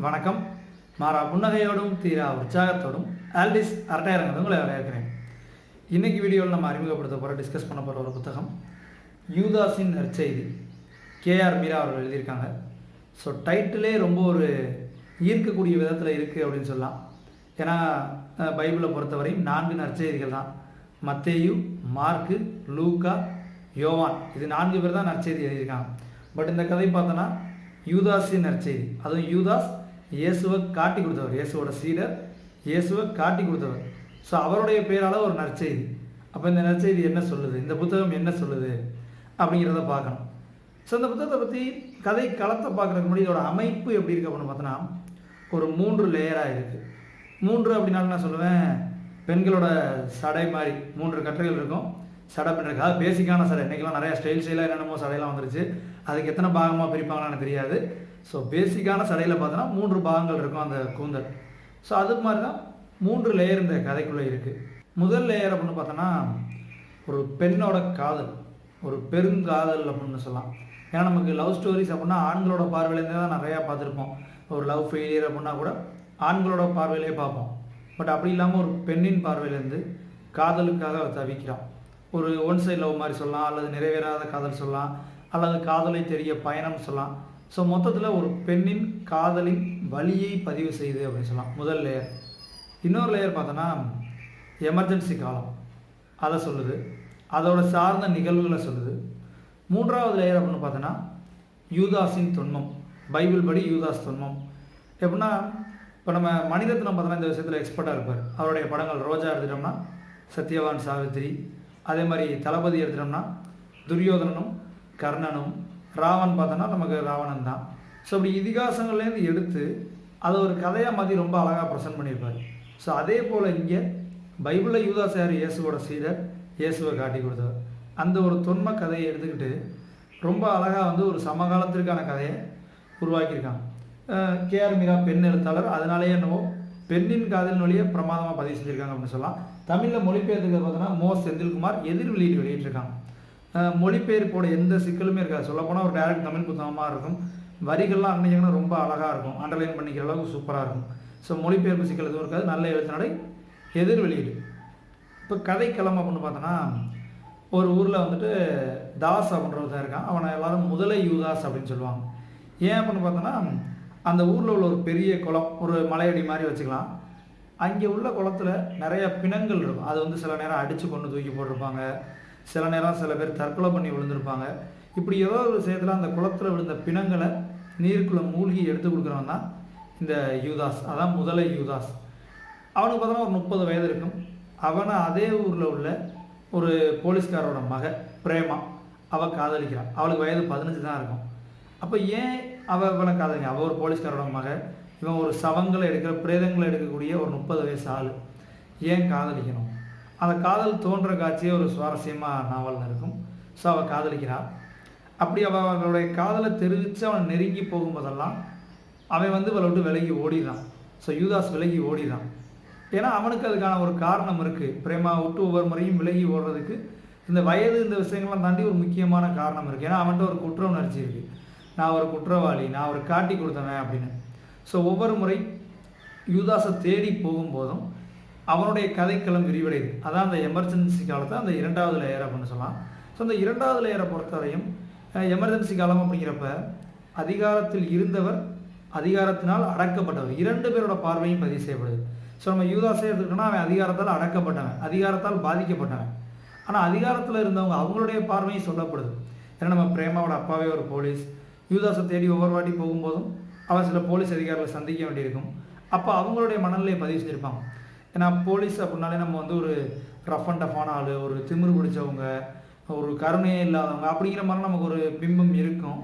வணக்கம். மாறா புன்னகையோடும் தீரா உற்சாகத்தோடும் ஆல்டிஸ் அரட்டையரங்கத்தை உங்களை வரவேற்கிறேன். இன்றைக்கி வீடியோவில் நம்ம அறிமுகப்படுத்த போகிற டிஸ்கஸ் பண்ண போகிற ஒரு புத்தகம் யூதாஸின் நற்செய்தி. கேஆர் மீரா அவர்கள் எழுதியிருக்காங்க. ஸோ டைட்டிலே ரொம்ப ஒரு ஈர்க்கக்கூடிய விதத்தில் இருக்குது அப்படின்னு சொல்லலாம். ஏன்னா பைபிளை பொறுத்தவரையும் 4 நற்செய்திகள் தான். மத்தேயு, மார்க்கு, லூக்கா, யோவான், இது 4 பேர் தான் நற்செய்தி எழுதியிருக்காங்க. பட் இந்த கதை பார்த்தோன்னா யூதாஸின் நற்செய்தி. அதுவும் யூதாஸ் இயேசுவை காட்டி கொடுத்தவர், இயேசுவோட சீடர், இயேசுவை காட்டி கொடுத்தவர். ஸோ அவருடைய பேரால் ஒரு நற்செய்தி. அப்போ இந்த நற்செய்தி என்ன சொல்லுது, இந்த புத்தகம் என்ன சொல்லுது அப்படிங்கிறத பார்க்கணும். ஸோ இந்த புத்தகத்தை பற்றி கதை களத்தை பார்க்குறதுக்கு முன்னாடி இதோட அமைப்பு எப்படி இருக்குது அப்படின்னு பார்த்தோன்னா ஒரு 3 லேயராக இருக்குது. 3 அப்படின்னாலும் நான் சொல்லுவேன், பெண்களோட சடை மாதிரி 3 கட்டுரைகள் இருக்கும். சடை பின்னிருக்கு, அது பேசிக்கான சடை. இன்றைக்கெல்லாம் நிறையா ஸ்டைலாக என்னென்னமோ சடையெல்லாம் வந்துருச்சு. அதுக்கு எத்தனை பாகமாக பிரிப்பாங்களான்னு தெரியாது. ஸோ பேசிக்கான சடையில் பார்த்தோன்னா 3 பாகங்கள் இருக்கும் அந்த கூந்தல். ஸோ அது மாதிரி தான் 3 லேயர் இந்த கதைக்குள்ளே இருக்குது. முதல் லேயர் அப்படின்னு பார்த்தோன்னா ஒரு பெண்ணோட காதல், ஒரு பெருங்காதல் அப்படின்னு சொல்லலாம். ஏன்னா நமக்கு லவ் ஸ்டோரிஸ் அப்படின்னா ஆண்களோட பார்வையிலேருந்தே தான் நிறையா பார்த்துருப்போம். ஒரு லவ் ஃபெயிலியர் அப்படின்னா கூட ஆண்களோட பார்வையிலே பார்ப்போம். பட் அப்படி இல்லாமல் ஒரு பெண்ணின் பார்வையிலேருந்து காதலுக்காக தவிக்கிறான். ஒரு ஒன் சைட் லவ் மாதிரி சொல்லலாம், அல்லது நிறைவேறாத காதல் சொல்லலாம், அல்லது காதலை தெரிய பயணம் சொல்லலாம். ஸோ மொத்தத்தில் ஒரு பெண்ணின் காதலின் வலியை பதிவு செய்யுது அப்படின்னு சொல்லலாம் முதல் லேயர். இன்னொரு லேயர் பார்த்தோன்னா எமர்ஜென்சி காலம், அதை சொல்லுது, அதோட சார்ந்த நிகழ்வுகளை சொல்லுது. 3வது லேயர் அப்படின்னு பார்த்தோன்னா யூதாஸின் துன்பம், பைபிள் படி யூதாஸ் துன்பம். எப்படின்னா இப்போ நம்ம மணிரத்னம் பார்த்தோன்னா இந்த விஷயத்தில் எக்ஸ்பர்ட்டாக இருப்பார். அவருடைய படங்கள் ரோஜா எடுத்துட்டோம்னா சத்யவான் சாவித்திரி, அதே மாதிரி தளபதி எடுத்துட்டோம்னா துரியோதனனும் கர்ணனும், ராவன் பார்த்தோன்னா நமக்கு ராவணன் தான். ஸோ அப்படி இதிகாசங்கள்லேருந்து எடுத்து அதை ஒரு கதையாக மாதிரி ரொம்ப அழகாக ப்ரெசென்ட் பண்ணியிருப்பார். ஸோ அதே போல் இங்கே பைபிளில் யூதாஸ் யார், இயேசுவோட சீடர், இயேசுவை காட்டி கொடுத்தவர். அந்த ஒரு தொன்ம கதையை எடுத்துக்கிட்டு ரொம்ப அழகாக ஒரு சமகாலத்திற்கான கதையை உருவாக்கியிருக்காங்க. கேஆர் மீரா பெண் எழுத்தாளர், அதனாலேயே என்னவோ பெண்ணின் காதலின் வழியை பிரமாதமாக பதிவு செஞ்சுருக்காங்க அப்படின்னு சொல்லலாம். தமிழில் மொழிபெயர்த்துக்கு பார்த்தோன்னா செந்தில்குமார் எதிர் வெளியிட்டிருக்காங்க. மொழிபெயர்ப்போட எந்த சிக்கலுமே இருக்காது. சொல்லப்போனால் ஒரு டைரக்ட் தமிழ் புத்தகமாக இருக்கும். வரிகள்லாம் அன்னைக்குன்னா ரொம்ப அழகாக இருக்கும், அண்டர்லைன் பண்ணிக்கிற அளவுக்கு சூப்பராக இருக்கும். ஸோ மொழிபெயர்ப்பு சிக்கல் எதுவும் இருக்காது, நல்ல எழுத்து நடை, எதிர் வெளியீடு. இப்போ கதைக்களம் அப்படின்னு பார்த்தோன்னா ஒரு ஊரில் தாஸ் அப்படின்றவர் தான் இருக்கான். அவனை எல்லாரும் முதலை யூதாஸ் அப்படின்னு சொல்லுவாங்க. ஏன் அப்படின்னு பார்த்தோன்னா அந்த ஊரில் உள்ள ஒரு பெரிய குளம், ஒரு மலையடி மாதிரி வச்சுக்கலாம். அங்கே உள்ள குளத்தில் நிறைய பிணங்கள் இருக்கும். அது சில நேரம் அடித்து கொண்டு தூக்கி போட்டிருப்பாங்க, சில நேரம் சில பேர் தற்கொலை பண்ணி விழுந்திருப்பாங்க. இப்படி ஏதோ ஒரு விஷயத்தில் அந்த குளத்தில் விழுந்த பிணங்களை நீருக்குள்ளே மூழ்கி எடுத்து கொடுக்குறவன் தான் இந்த யூதாஸ், அதான் முதலை யூதாஸ். அவனுக்கு பார்த்தோன்னா ஒரு 30 வயது இருக்கும். அவனை அதே ஊரில் உள்ள ஒரு போலீஸ்காரோட மக பிரேமா அவள் காதலிக்கிறான். அவளுக்கு வயது 15 தான் இருக்கும். அப்போ ஏன் அவனை காதலிங்க, அவள் ஒரு போலீஸ்காரோட மக, இவன் ஒரு சவங்களை எடுக்கிற பிரேதங்களை எடுக்கக்கூடிய ஒரு 30 வயசு ஆள், ஏன் காதலிக்கணும்? அந்த காதல் தோன்ற காட்சியே ஒரு சுவாரஸ்யமாக நாவலில் இருக்கும். ஸோ அவள் காதலிக்கிறாள். அப்படி அவளுடைய காதலை தெரிவித்து அவனை நெருங்கி போகும்போதெல்லாம் அவன் இவளை விட்டு விலகி ஓடிடுறான். ஸோ யூதாஸ் விலகி ஓடிடுறான். ஏன்னா அவனுக்கு அதுக்கான ஒரு காரணம் இருக்குது. பிரேமா விட்டு ஒவ்வொரு முறையும் விலகி ஓடுறதுக்கு இந்த வயது, இந்த விஷயங்கள்லாம் தாண்டி ஒரு முக்கியமான காரணம் இருக்குது. ஏன்னா அவன்கிட்ட ஒரு குற்ற உணர்ச்சி இருக்குது, நான் ஒரு குற்றவாளி, நான் ஒரு காட்டி கொடுத்தவன் அப்படின்னு. ஸோ ஒவ்வொரு முறை யூதாஸை தேடி போகும்போதும் அவனுடைய கதைக்களம் விரிவடையுது. அதான் அந்த எமர்ஜென்சி காலத்தை அந்த 2வது லேயர் அப்படின்னு சொல்லலாம். ஸோ அந்த 2வது லேயரை பொறுத்தவரையும் எமர்ஜென்சி காலம் அப்படிங்கிறப்ப அதிகாரத்தில் இருந்தவர், அதிகாரத்தினால் அடக்கப்பட்டவர், 2 பேரோட பார்வையும் பதிவு செய்யப்படுது. ஸோ நம்ம யூதாஸை எடுத்துக்கிட்டோம்னா அவன் அதிகாரத்தால் அடக்கப்பட்டவன், அதிகாரத்தால் பாதிக்கப்பட்டவன். ஆனால் அதிகாரத்தில் இருந்தவங்க அவங்களுடைய பார்வையும் சொல்லப்படுது. ஏன்னா நம்ம பிரேமாவோட அப்பாவே ஒரு போலீஸ். யூதாஸை தேடி ஒவ்வொரு வாட்டி போகும்போதும் அவன் சில போலீஸ் அதிகாரிகளை சந்திக்க வேண்டியிருக்கும். அப்போ அவங்களுடைய மனநிலையை பதிவு செஞ்சுருப்பாங்க. ஏன்னா போலீஸ் அப்படின்னாலே நம்ம ஒரு ரஃப் அண்ட் டஃப்பான ஆள், ஒரு திமிரு பிடிச்சவங்க, ஒரு கருணையே இல்லாதவங்க அப்படிங்கிற மாதிரி நமக்கு ஒரு பிம்பம் இருக்கும்.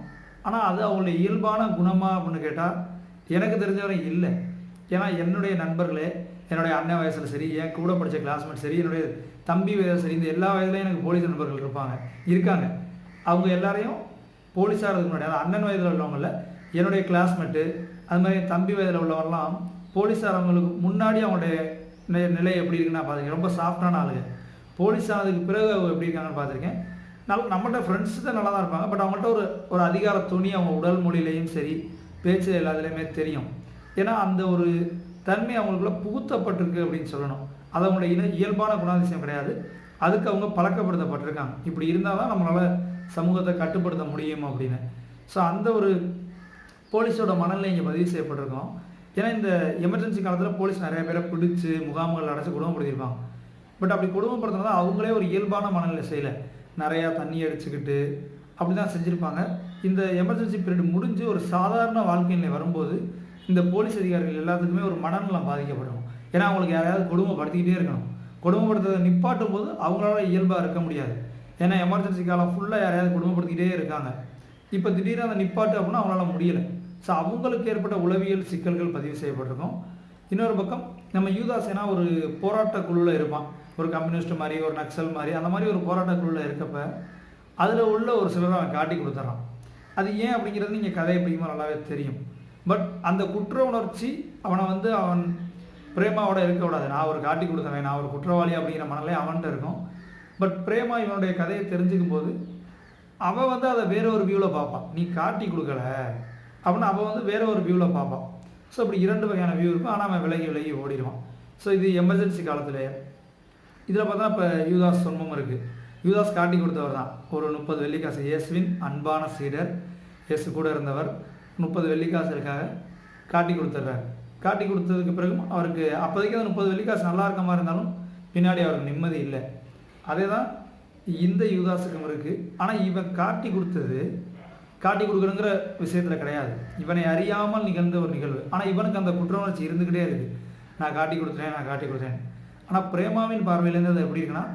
ஆனால் அது அவங்களுடைய இயல்பான குணமாக அப்படின்னு கேட்டால் எனக்கு தெரிஞ்சவரை இல்லை. ஏன்னா என்னுடைய நண்பர்களே, என்னுடைய அண்ணன் வயசில் சரி, என் கூட படித்த கிளாஸ்மேட் சரி, என்னுடைய தம்பி வயதில் சரி, இந்த எல்லா வயதுலையும் எனக்கு போலீஸ் நண்பர்கள் இருக்காங்க. அவங்க எல்லாரையும் போலீஸாகிறதுக்கு முன்னாடி, அதாவது அண்ணன் வயதில் உள்ளவங்கள என்னுடைய கிளாஸ்மேட்டு, அது மாதிரி தம்பி வயதில் உள்ளவரெல்லாம் போலீஸாரவங்களுக்கு முன்னாடி அவங்களுடைய நிலை எப்படி இருக்குன்னு நான் பார்த்துருக்கேன். ரொம்ப சாஃப்டான ஆளுங்க. போலீஸ் ஆனதுக்கு பிறகு அவங்க எப்படி இருக்காங்கன்னு பார்த்துருக்கேன். நம்மகிட்ட ஃப்ரெண்ட்ஸ் தான் நல்லா தான் இருப்பாங்க. பட் அவங்கள்ட்ட ஒரு அதிகார துணி அவங்க உடல் மொழியிலையும் சரி, பேச்சு எல்லாத்துலேயுமே தெரியும். ஏன்னா அந்த ஒரு தன்மை அவங்களுக்குள்ள புகுத்தப்பட்டிருக்கு அப்படின்னு சொல்லணும். அது அவங்களுடைய இயல்பான குணாதிசயம் கிடையாது. அதுக்கு அவங்க பழக்கப்படுத்தப்பட்டிருக்காங்க. இப்படி இருந்தால் தான் நம்மளால் சமூகத்தை கட்டுப்படுத்த முடியும் அப்படின்னு. ஸோ அந்த ஒரு போலீஸோட மனநிலை இங்கே பதிவு செய்யப்பட்டிருக்கோம். ஏன்னா இந்த எமர்ஜென்சி காலத்தில் போலீஸ் நிறைய பேரை பிடிச்சி முகாம்கள் அடைச்சி கொடுமைப்படுத்தியிருப்பாங்க. பட் அப்படி கொடுமைப்படுத்தினா அவங்களே ஒரு இயல்பான மனநிலை செய்யலை, நிறையா தண்ணி அடிச்சுக்கிட்டு அப்படி தான் செஞ்சுருப்பாங்க. இந்த எமர்ஜென்சி பீரியட் முடிஞ்சு ஒரு சாதாரண வாழ்க்கை நிலை வரும்போது இந்த போலீஸ் அதிகாரிகள் எல்லாத்துக்குமே ஒரு மனநலம் பாதிக்கப்படும். ஏன்னா அவங்களுக்கு யாரையாவது கொடுமைப்படுத்திக்கிட்டே இருக்கணும். கொடுமைப்படுத்துறதை நிப்பாட்டும் போது அவங்களால இயல்பாக இருக்க முடியாது. ஏன்னா எமர்ஜென்சி காலம் ஃபுல்லாக யாரையாவது கொடுமைப்படுத்திக்கிட்டே இருக்காங்க. இப்போ திடீர்னு அந்த நிப்பாட்டு அப்படின்னா அவங்களால முடியலை. ஸோ அவங்களுக்கு ஏற்பட்ட உளவியல் சிக்கல்கள் பதிவு செய்யப்பட்டிருக்கும். இன்னொரு பக்கம் நம்ம யூதாசேனா ஒரு போராட்ட குழுவில் இருப்பான். ஒரு கம்யூனிஸ்ட் மாதிரி, ஒரு நக்சல் மாதிரி, அந்த மாதிரி ஒரு போராட்ட குழுவில் இருக்கப்ப அதில் உள்ள ஒரு சிலரை அவன் காட்டி கொடுத்துட்றான். அது ஏன் அப்படிங்கிறது நீங்கள் கதையை படிக்கும்போது நல்லாவே தெரியும். பட் அந்த குற்ற உணர்ச்சி அவனை அவன் பிரேமாவோட இருக்கக்கூடாது. நான் ஒரு காட்டி கொடுத்தவன், நான் ஒரு குற்றவாளி அப்படிங்கிற மனநிலை அவன்கிட்ட இருக்கும். பட் பிரேமா இவனுடைய கதையை தெரிஞ்சுக்கும் போது அவன் அதை வேற ஒரு வியூவில் பார்ப்பான். நீ காட்டி கொடுக்கல அப்படின்னு அவன் வேற ஒரு வியூவில் பார்ப்பான். ஸோ இப்படி 2 வகையான வியூ இருக்கும். ஆனால் அவன் விலகி ஓடிடுவான். ஸோ இது எமர்ஜென்சி காலத்தில். இதில் பார்த்தா இப்போ யூதாஸ் சொன்மம் இருக்குது. யூதாஸ் காட்டி கொடுத்தவர் தான். ஒரு 30 வெள்ளிக்காசு இயேசுவின் அன்பான சீடர், இயேசு கூட இருந்தவர் 30 வெள்ளிக்காசுக்காக காட்டி கொடுத்துட்றாரு. காட்டி கொடுத்ததுக்கு பிறகும் அவருக்கு அப்போதைக்கு அந்த 30 வெள்ளிக்காசு நல்லா இருக்க மாதிரி இருந்தாலும் பின்னாடி அவருக்கு நிம்மதி இல்லை. அதே தான் இந்த யூதாஸுக்கும் இருக்குது. ஆனால் இவன் காட்டி கொடுக்குறங்கிற விஷயத்தில் கிடையாது. இவனை அறியாமல் நிகழ்ந்த ஒரு நிகழ்வு. ஆனால் இவனுக்கு அந்த குற்ற உணர்ச்சி இருந்துக்கிட்டே இருக்குது. நான் காட்டி கொடுத்தேன். ஆனால் பிரேமாவின் பார்வையிலேருந்து அது எப்படி இருக்குன்னா,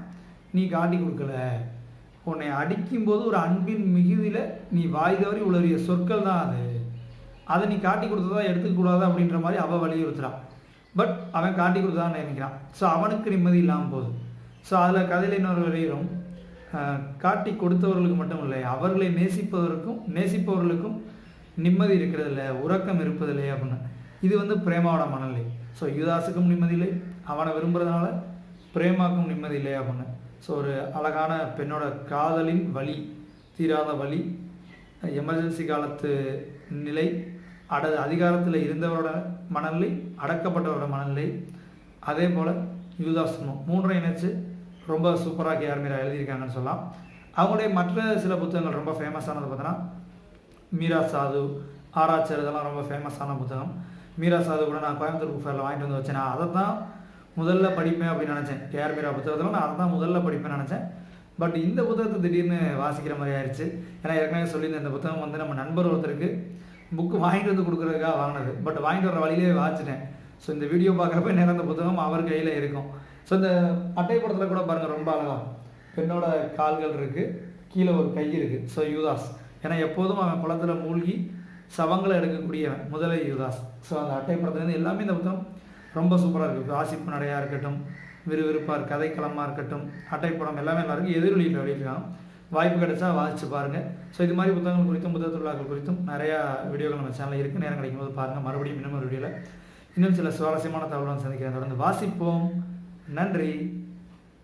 நீ காட்டி கொடுக்கல, உன்னை அடிக்கும்போது ஒரு அன்பின் மிகுதியில் நீ வாய் தவறி உளறிய சொற்கள் தான் அதை நீ காட்டி கொடுத்ததா எடுத்துக்கூடாது அப்படின்ற மாதிரி அவள் வலியுறுத்துறான். பட் அவன் காட்டி கொடுத்ததான்னு நினைக்கிறான். ஸோ அவனுக்கு நிம்மதி இல்லாமல் போகுது. ஸோ அதில் கதையில் இன்னொரு வரையிலும் காட்டி கொடுத்தவர்களுக்கு மட்டும் இல்லை, அவர்களை நேசிப்பவர்களுக்கும் நிம்மதி இருக்கிறதில்ல, உறக்கம் இருப்பதில்லை அப்படின்னு. இது பிரேமாவோட மனநிலை. ஸோ யூதாஸுக்கும் நிம்மதி இல்லை, அவனை விரும்புறதுனால பிரேமாவுக்கும் நிம்மதி இல்லை அப்படின்னு. ஸோ ஒரு அழகான பெண்ணோட காதலின் வலி, தீராத வலி, எமர்ஜென்சி காலத்து நிலை, அதிகாரத்தில் இருந்தவரோட மனநிலை, அடக்கப்பட்டவரோட மனநிலை, அதே போல் யூதாஸ்மம் 3 இணைச்சு ரொம்ப சூப்பராக கேஆர் மீரா எழுதியிருக்காங்கன்னு சொல்லலாம். அவங்களுடைய மற்ற சில புத்தகங்கள் ரொம்ப ஃபேமஸானது பார்த்தோன்னா மீரா சாது, ஆராய்ச்சர், இதெல்லாம் ரொம்ப ஃபேமஸான புத்தகம். மீரா சாது கூட நான் கோயம்புத்தூர் புக் ஃபேரில் வாங்கிட்டு வந்து வச்சேன். நான் அதை தான் முதல்ல படிப்பேன் அப்படின்னு நினச்சேன். கேஆர் மீரா புத்தகத்தில் நான் அதை தான் முதல்ல படிப்பேன்னு நினச்சேன். பட் இந்த புத்தகத்தை திடீர்னு வாசிக்கிற மாதிரி ஆயிடுச்சு. ஏன்னா ஏற்கனவே சொல்லியிருந்தேன், இந்த புத்தகம் நம்ம நண்பர் ஒருத்தருக்கு புக்கு வாங்கிட்டு வந்து கொடுக்குறதுக்காக வாங்கினது. பட் வாங்கிட்டு வர வழியிலே வாசிச்சிட்டேன். ஸோ இந்த வீடியோ பார்க்குறப்ப நேரம் அந்த புத்தகம் அவர் கையில் இருக்கும். ஸோ இந்த அட்டைப்படத்தில் கூட பாருங்கள், ரொம்ப அழகாக பெண்ணோட கால்கள் இருக்குது, கீழே ஒரு கை இருக்குது. ஸோ யூதாஸ், ஏன்னா எப்போதும் அவன் குளத்தில் மூழ்கி சவங்களை எடுக்கக்கூடியவன் முதலை யூதாஸ். ஸோ அந்த அட்டைப்படத்துலேருந்து எல்லாமே இந்த புத்தகம் ரொம்ப சூப்பராக இருக்குது. வாசிப்பு நடையாக இருக்கட்டும், விறுவிறுப்பாக கதைக்களமாக இருக்கட்டும், அட்டைப்படம் எல்லாமே எல்லாருக்கும் எதிரொலியில் வெளியிட்டிருக்காங்க. வாய்ப்பு கிடைச்சா வாசித்து பாருங்கள். ஸோ இது மாதிரி புத்தகங்கள் குறித்தும் புத்தக திருவிழாக்கள் குறித்தும் நிறையா வீடியோக்கள் நம்ம சேனலில் இருக்குது. நேரம் கிடைக்கும் போது பாருங்கள். மறுபடியும் இன்னும் ஒரு வீடியோவில் இன்னும் சில சுவாரஸ்யமான தகவல்கள் சந்திக்கிறேன். தொடர்ந்து வாசிப்போம். நன்றி.